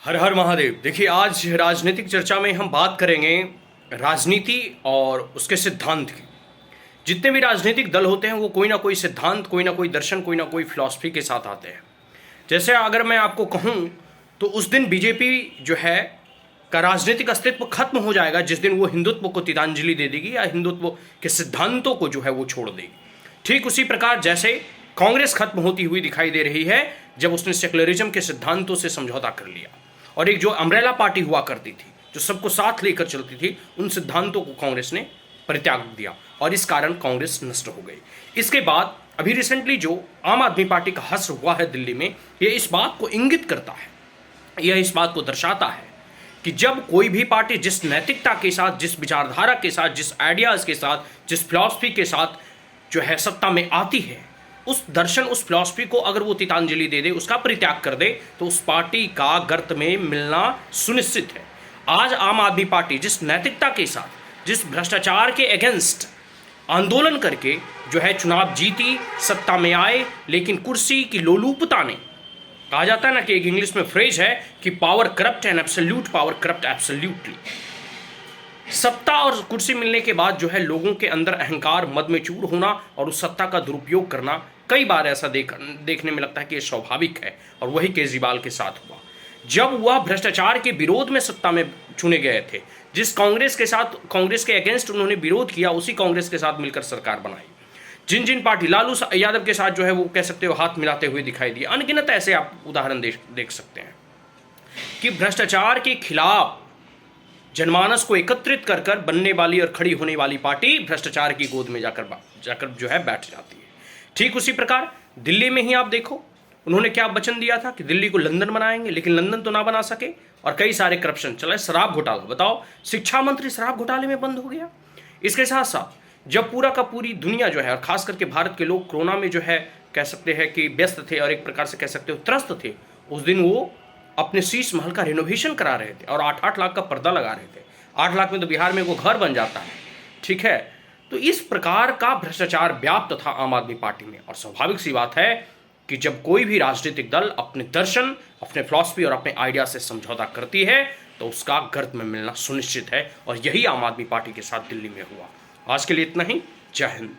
हर हर महादेव। देखिए, आज राजनीतिक चर्चा में हम बात करेंगे राजनीति और उसके सिद्धांत की। जितने भी राजनीतिक दल होते हैं वो कोई ना कोई सिद्धांत, कोई ना कोई दर्शन, कोई ना कोई फिलॉसफी के साथ आते हैं। जैसे अगर मैं आपको कहूं तो उस दिन बीजेपी जो है का राजनीतिक अस्तित्व खत्म हो जाएगा जिस दिन वो हिंदुत्व को तिलांजलि दे देगी या हिंदुत्व के सिद्धांतों को जो है वो छोड़ देगी। ठीक उसी प्रकार जैसे कांग्रेस खत्म होती हुई दिखाई दे रही है जब उसने सेक्युलरिज्म के सिद्धांतों से समझौता कर लिया और एक जो अम्ब्रेला पार्टी हुआ करती थी, जो सबको साथ लेकर चलती थी, उन सिद्धांतों को कांग्रेस ने परित्याग दिया और इस कारण कांग्रेस नष्ट हो गई। इसके बाद अभी रिसेंटली जो आम आदमी पार्टी का हश्र हुआ है दिल्ली में, यह इस बात को इंगित करता है, यह इस बात को दर्शाता है कि जब कोई भी पार्टी जिस नैतिकता के साथ, जिस विचारधारा के साथ, जिस आइडियाज़ के साथ, जिस फिलॉसफी के साथ जो है सत्ता में आती है, उस दर्शन, उस फिलॉसफी को अगर वो तिलांजलि दे दे, उसका परित्याग कर दे, तो उस पार्टी का गर्त में मिलना सुनिश्चित है। आज आम आदमी पार्टी जिस नैतिकता के साथ, जिस भ्रष्टाचार के अगेंस्ट आंदोलन करके जो है चुनाव जीती, सत्ता में आए, लेकिन कुर्सी की लोलुपता ने, कहा जाता है ना कि एक इंग्लिश में फ्रेज है कि power corrupt and absolute power corrupt absolutely. सत्ता और कुर्सी मिलने के बाद जो है लोगों के अंदर अहंकार, मद में चूर होना और उस सत्ता का दुरुपयोग करना, कई बार ऐसा देखने में लगता है कि ये स्वाभाविक है। और वही केजरीवाल के साथ हुआ जब वह भ्रष्टाचार के विरोध में सत्ता में चुने गए थे। जिस कांग्रेस के साथ, कांग्रेस के अगेंस्ट उन्होंने विरोध किया, उसी कांग्रेस के साथ मिलकर सरकार बनाई। जिन जिन पार्टी, लालू यादव के साथ जो है वो कह सकते हो हाथ मिलाते हुए दिखाई दिए। अनगिनत ऐसे आप उदाहरण देख सकते हैं कि भ्रष्टाचार के खिलाफ जनमानस को एकत्रित कर कर बनने वाली और खड़ी होने वाली पार्टी भ्रष्टाचार की गोद में जाकर जो है बैठ जाती है। ठीक उसी प्रकार दिल्ली में ही आप देखो, उन्होंने क्या वचन दिया था कि दिल्ली को लंदन बनाएंगे, लेकिन लंदन तो ना बना सके और कई सारे करप्शन चला। शराब घोटाला, बताओ, शिक्षा मंत्री शराब घोटाले में बंद हो गया। इसके साथ साथ जब पूरा का पूरी दुनिया जो है और खास करके भारत के लोग कोरोना में जो है कह सकते हैं कि व्यस्त थे और एक प्रकार से कह सकते हो त्रस्त थे, उस दिन वो अपने शीश महल का रिनोवेशन करा रहे थे और 8-8 लाख का पर्दा लगा रहे थे। 8 लाख में तो बिहार में वो घर बन जाता है। ठीक है, तो इस प्रकार का भ्रष्टाचार व्याप्त था आम आदमी पार्टी में। और स्वाभाविक सी बात है कि जब कोई भी राजनीतिक दल अपने दर्शन, अपने फिलॉसफी और अपने आइडिया से समझौता करती है तो उसका गर्त में मिलना सुनिश्चित है। और यही आम आदमी पार्टी के साथ दिल्ली में हुआ। आज के लिए इतना ही। जय हिंद।